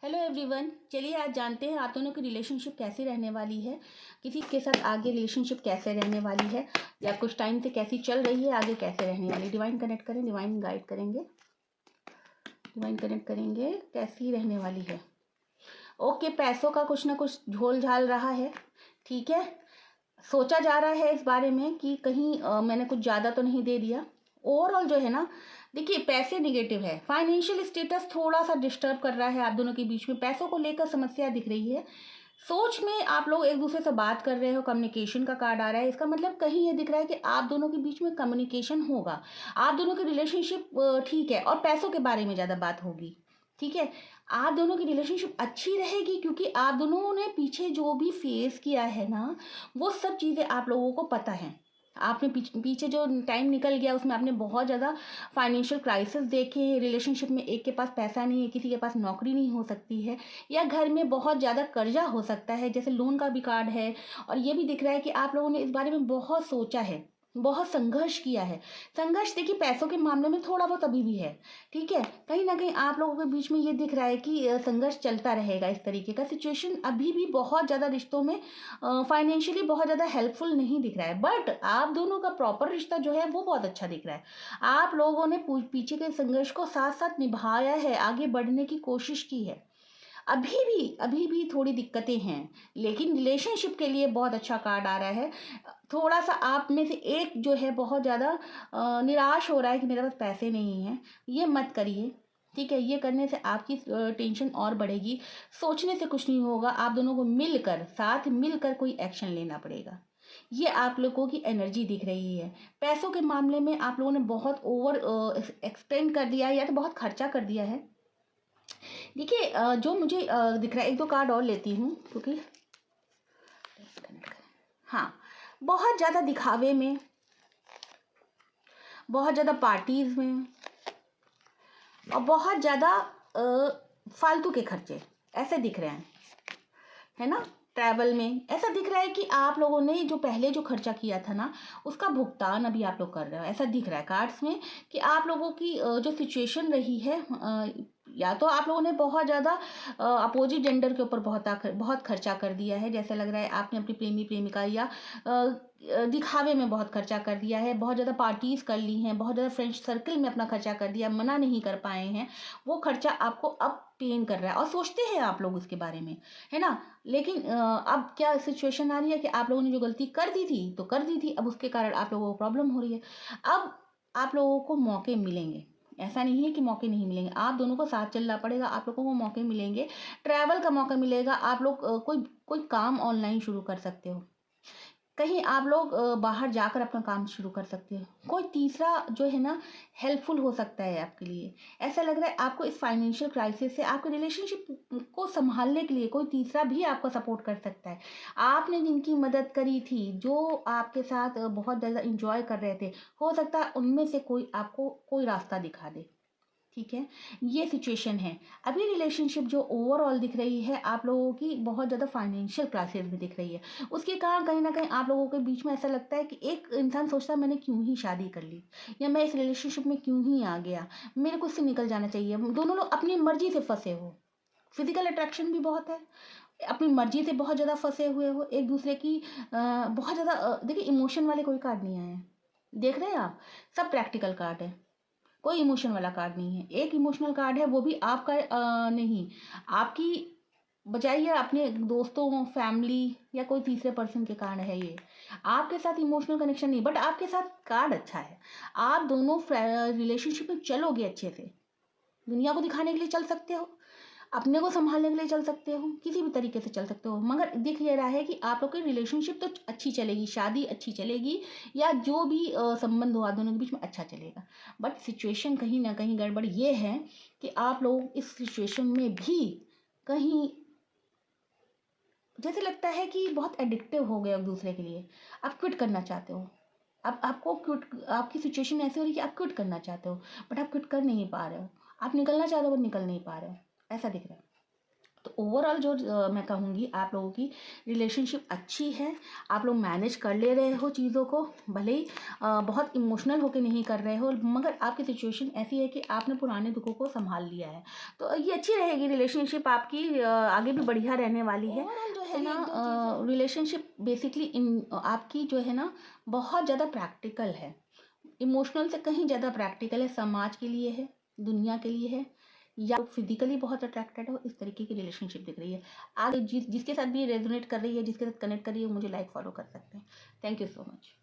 Hello everyone, चलिए आज जानते हैं आप दोनों की रिलेशनशिप कैसी रहने वाली है। किसी के साथ आगे रिलेशनशिप कैसे रहने वाली है या कुछ टाइम से कैसी चल रही है, आगे कैसे रहने वाली। डिवाइन कनेक्ट करें, डिवाइन गाइड करेंगे, डिवाइन कनेक्ट करेंगे, कैसी रहने वाली है। ओके, पैसों का कुछ ना कुछ झोल झाल रहा है। ठीक है, सोचा जा रहा है इस बारे में कि कहीं मैंने कुछ ज़्यादा तो नहीं दे दिया। ओवरऑल जो है ना, देखिए पैसे निगेटिव है। फाइनेंशियल स्टेटस थोड़ा सा डिस्टर्ब कर रहा है आप दोनों के बीच में। पैसों को लेकर समस्या दिख रही है। सोच में आप लोग एक दूसरे से बात कर रहे हो, कम्युनिकेशन का कार्ड आ रहा है। इसका मतलब कहीं ये दिख रहा है कि आप दोनों के बीच में कम्युनिकेशन होगा। आप दोनों की रिलेशनशिप ठीक है और पैसों के बारे में ज़्यादा बात होगी। ठीक है, आप दोनों की रिलेशनशिप अच्छी रहेगी क्योंकि आप दोनों ने पीछे जो भी फेस किया है ना, वो सब चीज़ें आप लोगों को पता है। आपने पीछे जो टाइम निकल गया उसमें आपने बहुत ज़्यादा फाइनेंशियल क्राइसिस देखे हैं। रिलेशनशिप में एक के पास पैसा नहीं है, किसी के पास नौकरी नहीं हो सकती है, या घर में बहुत ज़्यादा कर्जा हो सकता है, जैसे लोन का भी कार्ड है। और ये भी दिख रहा है कि आप लोगों ने इस बारे में बहुत सोचा है, बहुत संघर्ष किया है। संघर्ष देखिए पैसों के मामले में थोड़ा बहुत अभी भी है। ठीक है, कहीं ना कहीं आप लोगों के बीच में ये दिख रहा है कि संघर्ष चलता रहेगा। इस तरीके का सिचुएशन अभी भी बहुत ज़्यादा रिश्तों में फाइनेंशियली बहुत ज़्यादा हेल्पफुल नहीं दिख रहा है। बट आप दोनों का प्रॉपर रिश्ता जो है वो बहुत अच्छा दिख रहा है। आप लोगों ने पीछे के संघर्ष को साथ साथ निभाया है, आगे बढ़ने की कोशिश की है। अभी भी थोड़ी दिक्कतें हैं, लेकिन रिलेशनशिप के लिए बहुत अच्छा कार्ड आ रहा है। थोड़ा सा आप में से एक जो है बहुत ज़्यादा निराश हो रहा है कि मेरे पास पैसे नहीं हैं। ये मत करिए। ठीक है, ये करने से आपकी टेंशन और बढ़ेगी। सोचने से कुछ नहीं होगा। आप दोनों को मिलकर, साथ मिलकर कोई एक्शन लेना पड़ेगा। ये आप लोगों की एनर्जी दिख रही है। पैसों के मामले में आप लोगों ने बहुत ओवर एक्सटेंड कर दिया है या तो बहुत खर्चा कर दिया है। देखिए जो मुझे दिख रहा है, एक दो कार्ड और लेती हूँ क्योंकि हाँ, बहुत ज़्यादा दिखावे में, बहुत ज़्यादा पार्टीज में और बहुत ज़्यादा फालतू के खर्चे ऐसे दिख रहे हैं, है ना। ट्रैवल में ऐसा दिख रहा है कि आप लोगों ने जो पहले जो खर्चा किया था ना, उसका भुगतान अभी आप लोग कर रहे हो। ऐसा दिख रहा है कार्ड्स में कि आप लोगों की जो सिचुएशन रही है, या तो आप लोगों ने बहुत ज़्यादा अपोजिट जेंडर के ऊपर बहुत खर्चा कर दिया है। जैसे लग रहा है आपने अपनी प्रेमी प्रेमिका या दिखावे में बहुत खर्चा कर दिया है। बहुत ज़्यादा पार्टीज कर ली हैं, बहुत ज़्यादा फ्रेंड सर्कल में अपना खर्चा कर दिया, मना नहीं कर पाए हैं। वो खर्चा आपको अब पेन कर रहा है और सोचते हैं आप लोग उसके बारे में, है ना। लेकिन अब क्या सिचुएशन आ रही है कि आप लोगों ने जो गलती कर दी थी तो कर दी थी, अब उसके कारण आप लोगों को प्रॉब्लम हो रही है। अब आप लोगों को मौके मिलेंगे, ऐसा नहीं है कि मौके नहीं मिलेंगे। आप दोनों को साथ चलना पड़ेगा, आप लोगों को मौके मिलेंगे। ट्रैवल का मौका मिलेगा। आप लोग कोई कोई काम ऑनलाइन शुरू कर सकते हो। कहीं आप लोग बाहर जाकर अपना काम शुरू कर सकते हो। कोई तीसरा जो है ना, हेल्पफुल हो सकता है आपके लिए। ऐसा लग रहा है आपको इस फाइनेंशियल क्राइसिस से, आपके रिलेशनशिप को संभालने के लिए कोई तीसरा भी आपको सपोर्ट कर सकता है। आपने जिनकी मदद करी थी, जो आपके साथ बहुत ज़्यादा इंजॉय कर रहे थे, हो सकता है उनमें से कोई आपको कोई रास्ता दिखा दे। ठीक है, ये सिचुएशन है। अभी रिलेशनशिप जो ओवरऑल दिख रही है आप लोगों की, बहुत ज़्यादा फाइनेंशियल क्राइसिस भी दिख रही है। उसके कारण कहीं ना कहीं आप लोगों के बीच में ऐसा लगता है कि एक इंसान सोचता है मैंने क्यों ही शादी कर ली, या मैं इस रिलेशनशिप में क्यों ही आ गया, मेरे को इससे निकल जाना चाहिए। दोनों लोग अपनी मर्जी से फंसे हो। फिजिकल अट्रैक्शन भी बहुत है, अपनी मर्जी से बहुत ज़्यादा फंसे हुए हो एक दूसरे की। बहुत ज़्यादा देखिए, इमोशन वाले कोई कार्ड नहीं आए हैं, देख रहे हैं आप, सब प्रैक्टिकल कार्ड है। कोई इमोशन वाला कार्ड नहीं है। एक इमोशनल कार्ड है, वो भी आपका नहीं, आपकी बजाय ये अपने दोस्तों, फैमिली या कोई तीसरे पर्सन के कारण है। ये आपके साथ इमोशनल कनेक्शन नहीं, बट आपके साथ कार्ड अच्छा है। आप दोनों रिलेशनशिप में चलोगे अच्छे से, दुनिया को दिखाने के लिए चल सकते हो, अपने को संभालने के लिए चल सकते हो, किसी भी तरीके से चल सकते हो। मगर दिख ये रहा है कि आप लोग की रिलेशनशिप तो अच्छी चलेगी, शादी अच्छी चलेगी, या जो भी संबंध हुआ दोनों के बीच में अच्छा चलेगा। बट सिचुएशन कहीं ना कहीं गड़बड़ ये है कि आप लोग इस सिचुएशन में भी कहीं जैसे लगता है कि बहुत एडिक्टिव हो गए एक दूसरे के लिए। आप क्विट करना चाहते हो। अब आपको क्विट, आपकी सिचुएशन ऐसी हो रही है कि आप क्विट करना चाहते हो, बट आप क्विट कर नहीं पा रहे हो। आप निकलना चाहते हो बट निकल नहीं पा रहे हो, ऐसा दिख रहा है। तो ओवरऑल जो मैं कहूँगी आप लोगों की रिलेशनशिप अच्छी है, आप लोग मैनेज कर ले रहे हो चीज़ों को, भले ही बहुत इमोशनल होकर नहीं कर रहे हो, मगर आपकी सिचुएशन ऐसी है कि आपने पुराने दुखों को संभाल लिया है। तो ये अच्छी रहेगी रिलेशनशिप आपकी, आगे भी बढ़िया रहने वाली है। ओवरऑल जो है ना रिलेशनशिप बेसिकली आपकी जो है ना बहुत ज़्यादा प्रैक्टिकल है, इमोशनल से कहीं ज़्यादा प्रैक्टिकल है, समाज के लिए है, दुनिया के लिए है, या फिजिकली बहुत अट्रैक्टेड हो, इस तरीके की रिलेशनशिप दिख रही है। आगे जिसके साथ भी रेजोनेट कर रही है, जिसके साथ कनेक्ट कर रही है, मुझे लाइक फॉलो कर सकते हैं। Thank you so much.